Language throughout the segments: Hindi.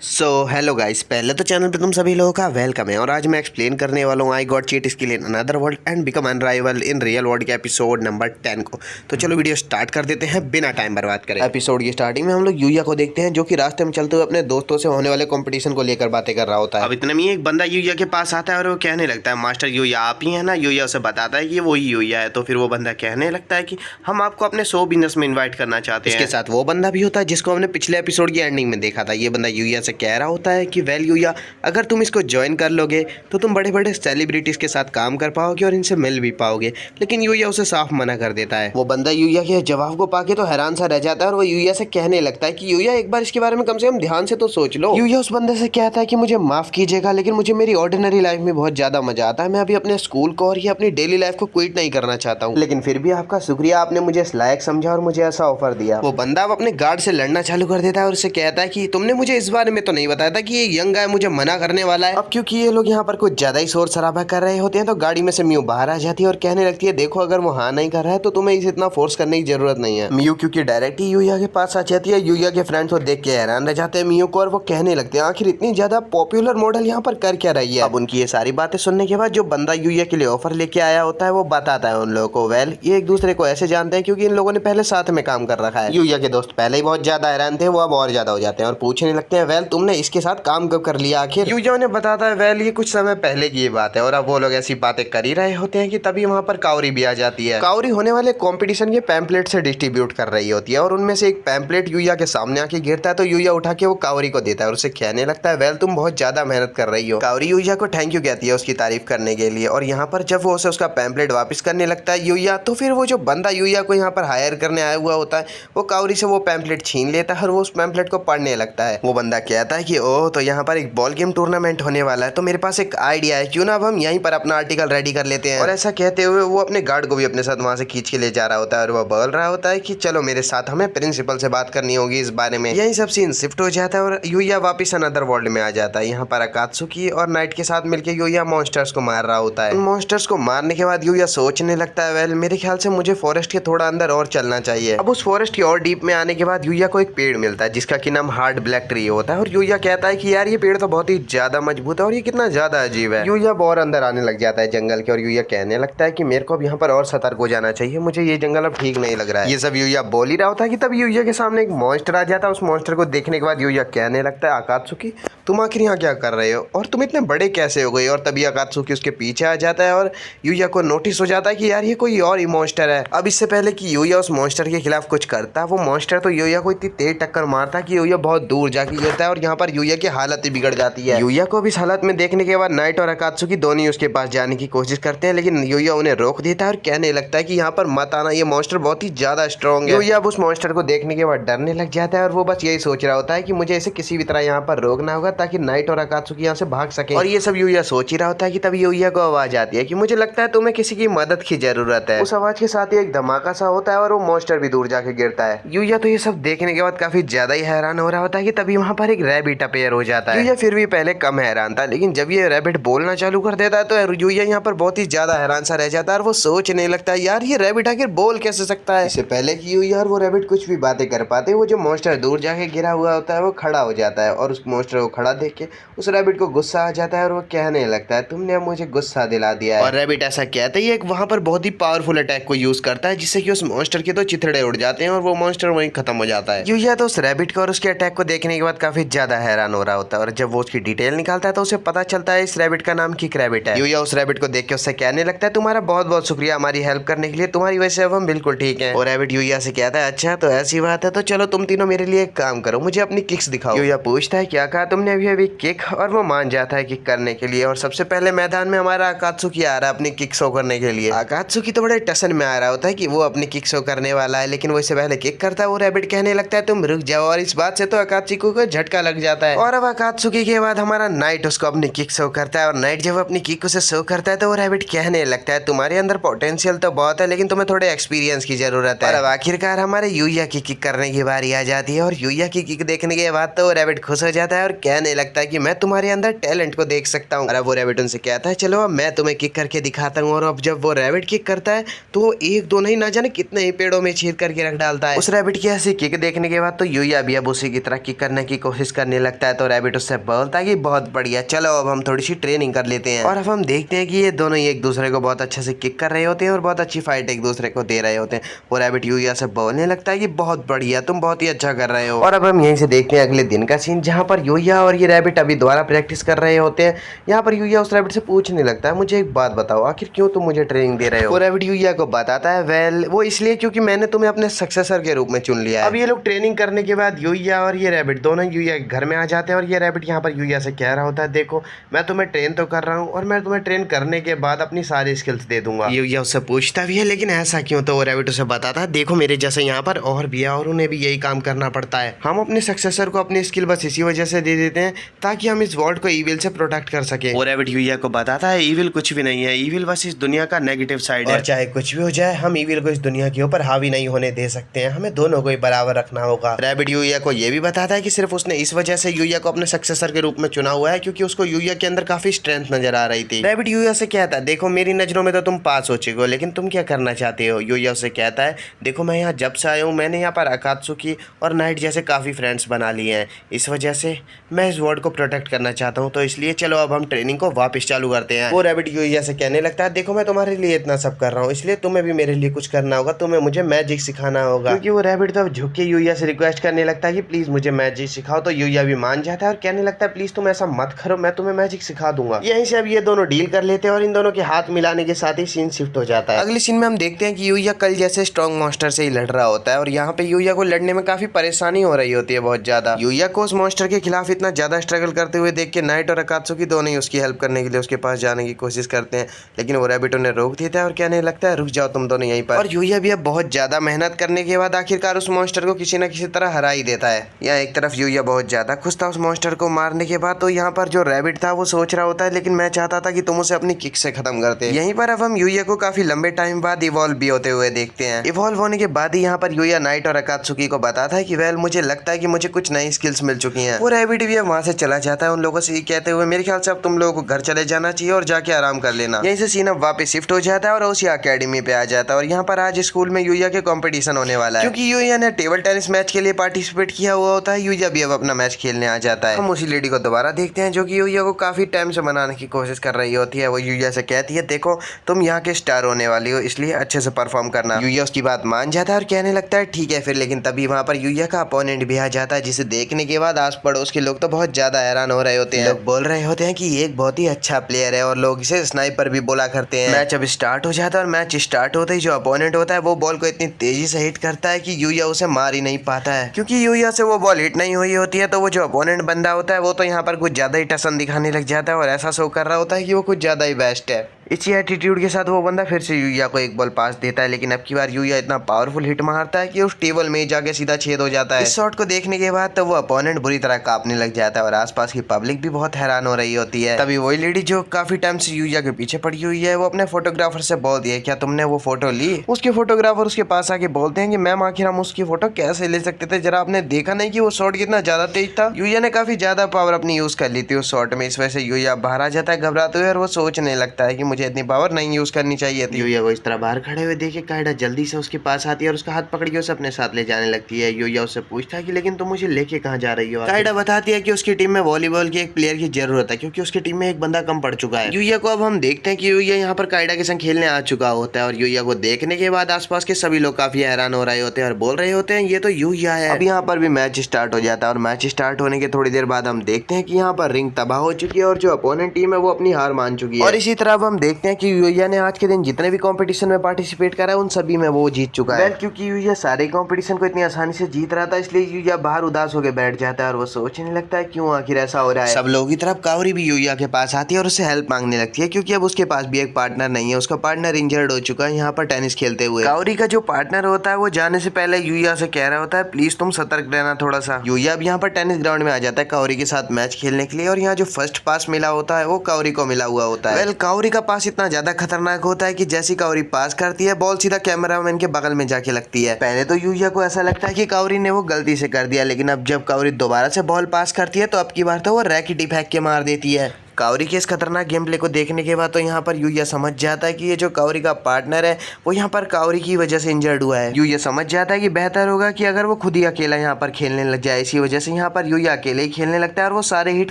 सो हेलो गाइस, पहले तो चैनल पे तुम सभी लोगों का वेलकम है और आज मैं एक्सप्लेन करने वाला हूँ I got cheat skill in another world and become unrivalled in real world के एपिसोड नंबर 10 को। तो चलो वीडियो स्टार्ट कर देते हैं बिना टाइम बर्बाद करें। एपिसोड की स्टार्टिंग में हम लोग यूया को देखते हैं जो कि रास्ते में चलते हुए अपने दोस्तों से होने वाले कंपटीशन को लेकर बातें कर रहा होता है। अब इतने में एक बंदा यूया के पास आता है और वो कहने लगता है, मास्टर यूया आप ही है ना। यूया उसे बताता है कि वही यूया है। तो फिर वो बंदा कहने लगता है कि हम आपको अपने शो बिजनेस में इन्वाइट करना चाहते हैं। इसके साथ वो बंदा भी होता है जिसको हमने पिछले एपिसोड की एंडिंग में देखा था। ये बंदा यूया से कह रहा होता है कि वेल यूया, अगर तुम इसको ज्वाइन कर लोगे तो तुम बड़े बड़े सेलिब्रिटीज के साथ काम कर पाओगे और इनसे मिल भी पाओगे। लेकिन यूया उसे साफ मना कर देता है। वो बंदा यूया के जवाब को पाके तो हैरान सा रह जाता है और वो यूया से कहने लगता है कि यूया एक बार इसके बारे में कम से कम ध्यान से तो सोच लो। यूया उस बंदे से कहता है कि मुझे माफ कीजिएगा लेकिन मुझे मेरी ऑर्डिनरी लाइफ में बहुत ज्यादा मजा आता है। मैं अभी अपने स्कूल को और ये अपनी डेली लाइफ को क्विट नहीं करना चाहता हूँ, लेकिन फिर भी आपका शुक्रिया, आपने मुझे इस लायक समझा और मुझे ऐसा ऑफर दिया। वो बंदा अब अपने गार्ड से लड़ना चालू कर देता है और उससे कहता है कि तुमने मुझे इस बारे में तो नहीं बताया था कि ये यंग गाय मुझे मना करने वाला है। अब क्योंकि ये लोग यहाँ पर कुछ ज्यादा ही शोर शराबा कर रहे होते हैं तो गाड़ी में से म्यू बाहर आ जाती है और कहने लगती है, देखो अगर वो हाँ नहीं कर रहा है तो तुम्हें इसे इतना फोर्स करने की जरूरत नहीं है। म्यू क्योंकि डायरेक्ट ही यूया के पास आ जाती है। यूया के फ्रेंड्स को देख के हैरान रह जाते हैं म्यू को और वो कहने लगते हैं, आखिर इतनी ज्यादा पॉपुलर मॉडल यहाँ पर कर क्या रही है। अब उनकी ये सारी बातें सुनने के बाद जो बंदा यूया के लिए ऑफर लेके आया होता है वो बताता है उन लोगों को, वेल ये एक दूसरे को ऐसे जानते हैं क्योंकि इन लोगों ने पहले साथ में काम कर रखा है। यूया के दोस्त पहले ही बहुत ज्यादा हैरान थे, वो अब और ज्यादा हो जाते हैं और पूछने लगते हैं, वेल तुमने इसके साथ काम कब कर लिया आखिर। यूया उन्हें बताता है, वेल ये कुछ समय पहले की ये बात है। और अब वो लोग ऐसी बातें कर ही रहे होते हैं कि तभी वहाँ पर काउरी भी आ जाती है। काउरी होने वाले कंपटीशन के पैम्पलेट से डिस्ट्रीब्यूट कर रही होती है और उनमें से एक पैम्पलेट यूया के सामने आके गिरता है तो यूया उठा के वो काउरी को देता है और उसे कहने लगता है, वेल तुम बहुत ज्यादा मेहनत कर रही हो। काउरी यूया को थैंक यू कहती है उसकी तारीफ करने के लिए। और यहाँ पर जब वो उसे उसका पैम्पलेट वापस करने लगता है यूया, तो फिर वो जो बंदा यूया को यहाँ पर हायर करने आया हुआ होता है वो काउरी से वो पैम्पलेट छीन लेता है और वो उस पैम्पलेट को पढ़ने लगता है। वो बंदा कहता है कि ओह, तो यहाँ पर एक बॉल गेम टूर्नामेंट होने वाला है, तो मेरे पास एक आइडिया है, क्यों ना अब हम यहीं पर अपना आर्टिकल रेडी कर लेते हैं। और ऐसा कहते हुए वो अपने गार्ड को भी अपने साथ वहां से खींच के ले जा रहा होता है और वो बोल रहा होता है कि चलो मेरे साथ, हमें प्रिंसिपल से बात करनी होगी इस बारे में। यही सब सीन शिफ्ट हो जाता है और यूया वापस अनदर वर्ल्ड में आ जाता है। यहाँ पर अकात्सुकी और नाइट के साथ मिलकर यूया मॉन्स्टर्स को मार रहा होता है। मॉन्स्टर्स को मारने के बाद यूया सोचने लगता है, वेल मेरे ख्याल से मुझे फॉरेस्ट के थोड़ा अंदर और चलना चाहिए। अब उस फॉरेस्ट की और डीप में आने के बाद यूया को एक पेड़ मिलता है जिसका की नाम हार्ड ब्लैक ट्री होता है और यूया कहता है कि यार ये पेड़ तो बहुत ही ज्यादा मजबूत है और ये कितना ज्यादा अजीब है। यूया और अंदर आने लग जाता है जंगल के और यूया कहने लगता है कि मेरे को अब यहाँ पर और सतर्क हो जाना चाहिए, मुझे ये जंगल अब ठीक नहीं लग रहा है। ये सब यूया बोल ही रहा होता है कि तब यूया के सामने एक मॉन्स्टर आ जाता है। उस मॉन्स्टर को देखने के बाद यूया कहने लगता है, अकात्सुकी तुम आखिर यहाँ क्या कर रहे हो और तुम इतने बड़े कैसे हो गए। और तभी अकात्सुकी उसके पीछे आ जाता है और यूया को नोटिस हो जाता है कि यार ये कोई और ही मॉन्स्टर है। अब इससे पहले कि यूया उस मॉन्स्टर के खिलाफ कुछ करता, वो मॉन्स्टर तो यूया को इतनी तेज टक्कर मारता कि यूया बहुत दूर जाके गिरता है और यहाँ पर यूया की हालत ही बिगड़ जाती है। यूया को भी इस हालत में देखने के बाद नाइट और अकात्सुकी दोनों उसके पास जाने की कोशिश करते हैं, लेकिन यूया उन्हें रोक देता है और कहने लगता है कि यहाँ पर मत आना, ये मॉन्स्टर बहुत ही ज्यादा स्ट्रॉन्ग है। यूया अब उस मॉन्स्टर को देखने के बाद डरने लग जाता है और वो बस यही सोच रहा होता है कि मुझे इसे किसी भी तरह यहाँ पर रोकना होगा ताकि नाइट और अकात्सुकी यहाँ से भाग सके। और ये सब यूया सोच ही रहा होता है कि तभी यूया को आवाज आती है कि मुझे लगता है तुम्हें किसी की मदद की जरूरत है। उस आवाज के साथ ही एक धमाका सा होता है और वो मॉन्स्टर भी दूर जाके गिरता है। यूया तो ये सब देखने के बाद काफी ज्यादा ही हैरान हो रहा होता है कि तभी वहाँ पर एक रैबिट अपेयर हो जाता है। यूया फिर भी पहले कम हैरान था, लेकिन जब ये रैबिट बोलना चालू कर देता है तो यूया यहाँ पर बहुत ही ज्यादा हैरान सा रह जाता है और वो सोचने लगता है, यार ये रैबिट आखिर बोल कैसे सकता है। इससे पहले कि यूया और वो रैबिट कुछ भी बातें कर पाते, वो जो मॉन्स्टर दूर जाके गिरा हुआ होता है वो खड़ा हो जाता है और उस मॉन्स्टर को खड़ा देख के उस रैबिट को गुस्सा आ जाता है और वो कहने लगता है, तुमने मुझे गुस्सा दिला दिया है। और रैबिट ऐसा कहते ही एक वहां पर बहुत ही पावरफुल अटैक को यूज करता है जिससे कि उस मॉन्स्टर के तो चिथड़े उड़ जाते हैं और वो मॉन्स्टर वहीं खत्म हो जाता है। यूया तो उस रैबिट को और उसके अटैक को देखने के बाद काफी ज्यादा हैरान हो रहा होता है और जब वो उसकी डिटेल निकालता है तो उसे पता चलता है इस रैबिट का नाम किक रैबिट है। यूया उस रैबिट को देख के उससे कहने लगता है, तुम्हारा बहुत बहुत शुक्रिया हमारी हेल्प करने के लिए, तुम्हारी वजह से अब हम बिल्कुल ठीक हैं। और रैबिट यूया से कहता है, अच्छा तो ऐसी बात है, तो चलो तुम तीनों मेरे लिए एक काम करो, मुझे अपनी किक्स दिखाओ। यूया पूछता है, क्या कहा तुमने अभी अभी किक, और वो मान जाता है किक करने के लिए। और सबसे पहले मैदान में हमारा अकात्सुकी आ रहा है अपनी किक शो करने के लिए। अकात्सुकी तो बड़े टसन में आ रहा होता है कि वो अपनी किक शो करने वाला है, लेकिन वो इससे पहले किक करता है वो रैबिट कहने लगता है तुम रुक जाओ। और इस बात से तो अकात्सुकी को झटका लग जाता है। और अब अकात्सुकी के बाद हमारा नाइट उसको अपनी किक शो करता है और नाइट जब अपनी किक उसे शो करता है तो वो रैबिट कहने लगता है, तुम्हारे अंदर पोटेंशियल तो बहुत है लेकिन तुम्हें थोड़े एक्सपीरियंस की जरूरत है। और अब आखिरकार हमारे यूया की किक करने की बारी आ जाती है और यूया की किक देखने के बाद तो वो रैबिट खुश हो जाता है और कहने लगता है कि मैं तुम्हारे अंदर टैलेंट को देख सकता हूँ। और अब वो रैबिट उनसे कहता है, चलो अब मैं तुम्हें किक करके दिखाता हूँ। और अब जब वो रैबिट किक करता है तो वो एक दो नहीं, ना जाने कितने ही पेड़ों में छेद करके रख डालता है। उस रैबिट की ऐसी किक देखने के बाद तो यूया भी अब उसी की तरह किक करने की कोशिश करने लगता है तो रैबिट उससे बोलता है कि बहुत बढ़िया, चलो अब हम थोड़ी सी ट्रेनिंग कर लेते हैं। और अब हम देखते हैं कि ये दोनों ही एक दूसरे को बहुत अच्छे से किक कर रहे होते हैं और बहुत अच्छी फाइट एक दूसरे को दे रहे होते हैं। वो रैबिट यूया से बोलने लगता है कि बहुत बढ़िया, तुम बहुत ही अच्छा कर रहे हो। और अब हम यहीं से देखते हैं अगले दिन का सीन, जहाँ पर यूया और ये रैबिट अभी दोबारा प्रैक्टिस कर रहे होते हैं। यहाँ पर यूया उस रैबिट से पूछने लगता है, मुझे एक बात बताओ, आखिर क्यों तुम मुझे ट्रेनिंग दे रहे हो। वो रैबिट यूया को बताता है, वेल वो इसलिए क्योंकि मैंने तुम्हें अपने सक्सेसर के रूप में चुन लिया है। अब ये लोग ट्रेनिंग करने के बाद यूया और ये रैबिट दोनों यूया के घर में आ जाते हैं और ये रैबिट यहाँ पर यूया से कह रहा होता है, देखो मैं तुम्हें ट्रेन तो कर रहा हूँ और मैं तुम्हें ट्रेन करने के बाद अपनी सारी स्किल्स दे दूंगा। यूया उससे पूछता भी है लेकिन ऐसा क्यों, तो वो रैबिट उसे बताता है, देखो मेरे जैसे यहाँ पर और भी है और उन्हें भी यही काम करना पड़ता है। हम अपने सक्सेसर को अपनी स्किल बस इसी वजह से दे देते हैं ताकि हम इस वर्ल्ड को ईविल से प्रोटेक्ट कर सके। वो रैबिट यूया को बताता है, ईविल कुछ भी नहीं है, ईविल बस इस दुनिया का नेगेटिव साइड है और चाहे कुछ भी हो जाए हम ईविल को इस दुनिया के ऊपर हावी नहीं होने दे सकते हैं, हमें दोनों को ही बराबर रखना होगा। रैबिट यूया को ये भी बताता है कि सिर्फ उसने इस वजह से यूया को अपने सक्सेसर के रूप में चुना हुआ है क्योंकि उसको यूया के अंदर काफी स्ट्रेंथ नजर आ रही थी। रैबिट यूया से कहता है, देखो मेरी नजरों में तो तुम पास हो चुके हो लेकिन तुम क्या करना चाहते हो। यूया उसे कहता है, देखो मैं यहाँ जब से आया हूँ मैंने यहाँ पर अकात्सुकी और नाइट जैसे काफी फ्रेंड्स बना लिए हैं, इस वजह से मैं इस वर्ल्ड को प्रोटेक्ट करना चाहता हूँ, तो इसलिए चलो अब हम ट्रेनिंग को वापस चालू करते हैं। वो रैबिट यूया से कहने लगता है, देखो मैं तुम्हारे लिए इतना सब कर रहा हूँ इसलिए तुम्हें भी मेरे लिए कुछ करना होगा, तुम्हें मुझे मैजिक सिखाना होगा। क्योंकि वो रैबिट तो अब झुक के यूया से रिक्वेस्ट करने लगता है कि प्लीज मुझे मैजिक सिखाओ, तो यूया भी मान जाता है और कहने लगता है, प्लीज तुम ऐसा मत करो, मैं तुम्हें मैजिक सिखा दूंगा। यहीं से अब ये दोनों डील कर लेते हैं और इन दोनों के हाथ मिलाने के साथ ही सीन शिफ्ट हो जाता है। अगले सीन में हम देखते हैं कि यूया कल जैसे स्ट्रॉन्ग मॉन्स्टर से ही लड़ रहा होता है और यहाँ पे यूया को लड़ने में काफी परेशानी हो रही होती है बहुत ज्यादा। यूया को उस मॉन्स्टर के खिलाफ इतना ज्यादा स्ट्रगल करते हुए देख के नाइट और अकात्सुकी दोनों ही उसकी हेल्प करने के लिए उसके पास जाने की कोशिश करते हैं, लेकिन वो रैबिट उन्हें रोक देता है और कहने लगता है, रुक जाओ तुम दोनों यहीं पर। और यूया भी अब बहुत ज्यादा मेहनत करने के बाद आखिरकार उस मॉन्स्टर को किसी न किसी तरह हरा ही देता है। यहाँ एक तरफ यूया बहुत ज्यादा खुश था उस मॉन्स्टर को मारने के बाद, तो यहाँ पर जो रैबिट था वो सोच रहा होता है, लेकिन मैं चाहता था कि तुम उसे अपनी किक से खत्म करते। यहीं पर अब हम यूया को काफी लंबे टाइम बाद इवॉल्व भी होते हुए देखते हैं। इवॉल्व होने के बाद ही यहाँ पर यूया नाइट और अकात्सुकी को बताता है कि वेल मुझे लगता है कि मुझे कुछ नई स्किल्स मिल चुकी हैं। वो रैबिट भी अब वहाँ से चला जाता है उन लोगों से कहते हुए, मेरे ख्याल से अब तुम लोगों को घर चले जाना चाहिए और जाके आराम कर लेना। यहीं से सीन अब वापस शिफ्ट हो जाता है और उसी अकेडमी पे आ जाता है और यहाँ पर आज स्कूल में यूया के कंपटीशन होने वाला है। क्योंकि यूया ने टेबल टेनिस मैच के लिए पार्टिसिपेट किया हुआ होता है, यूया भी अब अपना मैच खेलने आ जाता है। हम उसी लेडी को दोबारा देखते हैं जो कि यूया को काफी टाइम से मनाने की कोशिश कर रही होती है। वो यूया से कहती है, देखो तुम यहाँ के स्टार होने वाली हो इसलिए अच्छे से परफॉर्म करना। यूया उसकी बात मान जाता है और कहने लगता है ठीक है फिर, लेकिन तभी वहाँ पर यूया का अपोनेंट भी आ जाता है जिसे देखने के बाद आस पड़ोस के लोग तो बहुत ज्यादा हैरान हो रहे होते हैं। लोग बोल रहे होते हैं कि ये एक बहुत ही अच्छा प्लेयर है और लोग इसे स्नाइपर भी बोला करते हैं। मैच अब स्टार्ट हो जाता है और मैच स्टार्ट होते ही जो अपोनेंट होता है वो बॉल को इतनी तेजी से हिट करता है कि यूया उसे मार ही नहीं पाता है। क्योंकि यूया से वो बॉल हिट नहीं हुई होती है तो वो जो अपोनेंट बंदा होता है वो तो यहाँ पर कुछ ज्यादा ही टसन दिखाने लग जाता है और ऐसा शो कर रहा होता है कि वो कुछ ज्यादा ही बेस्ट है। इसी एटीट्यूड के साथ वो बंदा फिर से यूया को एक बॉल पास देता है, लेकिन अब की बार यूया इतना पावरफुल हिट मारता है कि उस टेबल में जाके सीधा छेद हो जाता है। इस शॉट को देखने के बाद तो वो अपोनेंट बुरी तरह कांपने लग जाता है और आसपास की पब्लिक भी बहुत हैरान हो रही होती है। तभी वही लेडी जो काफी टाइम से यूया के पीछे पड़ी हुई है वो अपने फोटोग्राफर से बोल दिया, क्या तुमने वो फोटो ली? उसके फोटोग्राफर उसके पास आके बोलते हैं कि मैम आखिर हम उसकी फोटो कैसे ले सकते थे, जरा आपने देखा नहीं कि वो शॉट कितना ज्यादा तेज था। यूया ने काफी ज्यादा पावर अपनी यूज कर ली थी उस शॉट में, इस वजह से यूया बाहर आ जाता है घबराते हुए और वो सोचने लगता है कि मुझे इतनी पावर नहीं यूज करनी चाहिए थी। यूया को इस तरह बाहर खड़े हुए देखे कायडा जल्दी से उसके पास आती है और उसका हाथ पकड़ के उसे अपने साथ ले जाने लगती है। यूया उससे पूछता है कि लेकिन तुम मुझे लेके कहाँ जा रही हो? कायडा बताती है कि उसकी टीम में वॉलीबॉल की एक प्लेयर की जरूरत है क्योंकि उसकी टीम में एक बंदा कम पड़ चुका है। यूया को अब हम देखते हैं कि यूया यहाँ पर कायडा के संग खेलने आ चुका होता है और यूया को देखने के बाद आसपास के सभी लोग काफी हैरान हो रहे होते हैं और बोल रहे होते हैं ये तो यूया है। अब यहाँ पर भी मैच स्टार्ट हो जाता है और मैच स्टार्ट होने के थोड़ी देर बाद हम देखते हैं कि यहाँ पर रिंग तबाह हो चुकी है और जो अपोनेंट टीम है वो अपनी हार मान चुकी है। और इसी तरह अब हम देखते हैं कि यूया ने आज के दिन जितने भी कंपटीशन में पार्टिसिपेट करा है उन सभी में वो जीत चुका है। क्योंकि यूया सारे कंपटीशन को इतनी आसानी से जीत रहा था इसलिए यूया बाहर उदास होकर बैठ जाता है और वो सोचने लगता है क्यों आखिर ऐसा हो रहा है। सब लोगों की तरफ कावरी भी यूया के पास आती है और उससे हेल्प मांगने लगती है क्योंकि अब उसके पास भी एक पार्टनर नहीं है, उसका पार्टनर इंजर्ड हो चुका है यहाँ पर टेनिस खेलते हुए। कावरी का जो पार्टनर होता है वो जाने से पहले यूया से कह रहा होता है प्लीज तुम सतर्क रहना थोड़ा सा। यूया अब यहाँ पर टेनिस ग्राउंड में आ जाता है कावरी के साथ मैच खेलने के लिए और यहाँ जो फर्स्ट पास मिला होता है वो कावरी को मिला हुआ होता है। कावरी का पास इतना ज्यादा खतरनाक होता है कि जैसी कावरी पास करती है बॉल सीधा कैमरामैन के बगल में जाके लगती है। पहले तो यूया को ऐसा लगता है कि कावरी ने वो गलती से कर दिया, लेकिन अब जब कावरी दोबारा से बॉल पास करती है तो अब की बार तो वो रैकेट ही फेंक के मार देती है। काओरी के इस खतरनाक गेम प्ले को देखने के बाद तो यहाँ पर यूया समझ जाता है कि ये जो काओरी का पार्टनर है वो यहाँ पर काओरी की वजह से इंजर्ड हुआ है। यूया समझ जाता है कि बेहतर होगा कि अगर वो खुद ही अकेला यहाँ पर खेलने लग जाए। इसी वजह से यहाँ पर यूया अकेले ही खेलने लगता है और वो सारे हिट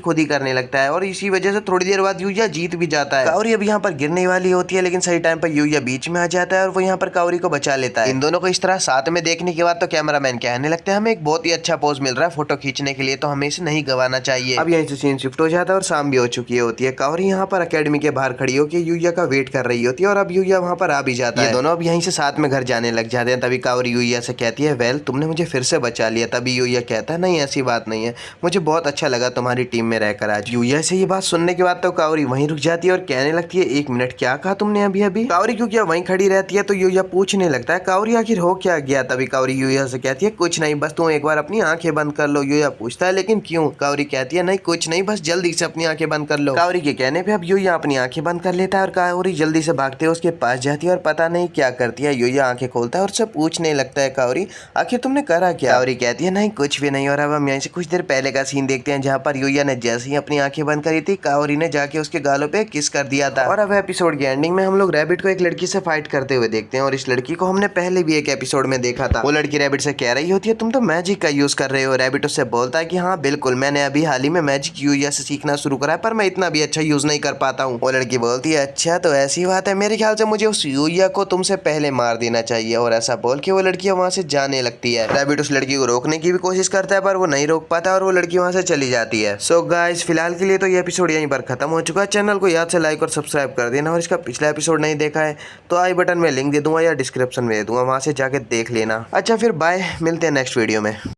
खुद ही करने लगता है और इसी वजह से थोड़ी देर बाद यूया जीत भी जाता है। काओरी अब यहाँ पर गिरने वाली होती है लेकिन सही टाइम पर यूया बीच में आ जाता है और वो यहाँ पर काओरी को बचा लेता है। इन दोनों को इस तरह साथ में देखने के बाद तो कैमरामैन कहने लगते हैं हमें एक बहुत ही अच्छा पोज मिल रहा है फोटो खींचने के लिए, तो हमें इसे नहीं गंवाना चाहिए। अब यहीं से सीन शिफ्ट हो जाता है और शाम भी हो चुकी होती है। काओरी यहाँ पर अकेडमी के बाहर खड़ी होकर यूया का वेट कर रही होती है और अब यूया वहाँ पर आ भी जाता है। दोनों अब यहीं से साथ में घर जाने लग जाते हैं। तभी काओरी यूया से कहती है वेल तुमने मुझे फिर से बचा लिया। तभी यूया कहता है नहीं ऐसी बात नहीं है, मुझे बहुत अच्छा लगा तुम्हारी टीम में रहकर आज। यूया से ये बात सुनने के बाद तो काओरी वहीं रुक जाती है और कहने लगती है एक मिनट क्या कहा तुमने अभी अभी। काओरी क्योंकि वहीं खड़ी रहती है तो यूया पूछने लगता है काओरी आखिर हो क्या गया। तभी काओरी यूया से कहती है कुछ नहीं बस तुम एक बार अपनी आंखें बंद कर लो। यूया पूछता है लेकिन क्यों। काओरी कहती है नहीं कुछ नहीं बस जल्दी से अपनी आंखें बंद कर लो। काओरी के कहने पे अब यूया अपनी आंखें बंद कर लेता है और काओरी जल्दी से भागते हुए उसके पास जाती है और पता नहीं क्या करती है। यूया आंखें खोलता है और सब पूछने लगता है काओरी आखिर तुमने करा क्या। काओरी कहती है नहीं कुछ भी नहीं। और अब हम यहाँ से कुछ देर पहले का सीन देखते हैं जहाँ पर यूया ने जैसे ही अपनी आंखें बंद करी थी काओरी ने जाके उसके गालों पे किस कर दिया था। और अब एपिसोड की एंडिंग में हम लोग रैबिट को एक लड़की से फाइट करते हुए देखते हैं और इस लड़की को हमने पहले भी एक एपिसोड में देखा था। वो लड़की रैबिट से कह रही होती है तुम तो मैजिक का यूज कर रहे हो। रैबिट उससे बोलता है कि हाँ बिल्कुल मैंने अभी हाल ही में मैजिक यूया से सीखना शुरू करा है पर मैं इतना भी अच्छा यूज नहीं कर पाता हूँ। वो लड़की बोलती है अच्छा तो ऐसी बात है, मेरे ख्याल से मुझे उस यूया को तुमसे पहले मार देना चाहिए। और ऐसा बोल के वो लड़की वहाँ से जाने लगती है। रैबिट उस लड़की को रोकने की भी कोशिश करता है पर वो नहीं रोक पाता और वो लड़की वहाँ से चली जाती है। सो गाइस फिलहाल के लिए तो ये एपिसोड यहीं पर खत्म हो चुका है। चैनल को याद से लाइक और सब्सक्राइब कर देना और इसका पिछला एपिसोड नहीं देखा है तो आई बटन में लिंक दे दूंगा या डिस्क्रिप्शन में दे दूंगा, वहाँ से जाके देख लेना। अच्छा फिर बाय, मिलते हैं नेक्स्ट वीडियो में।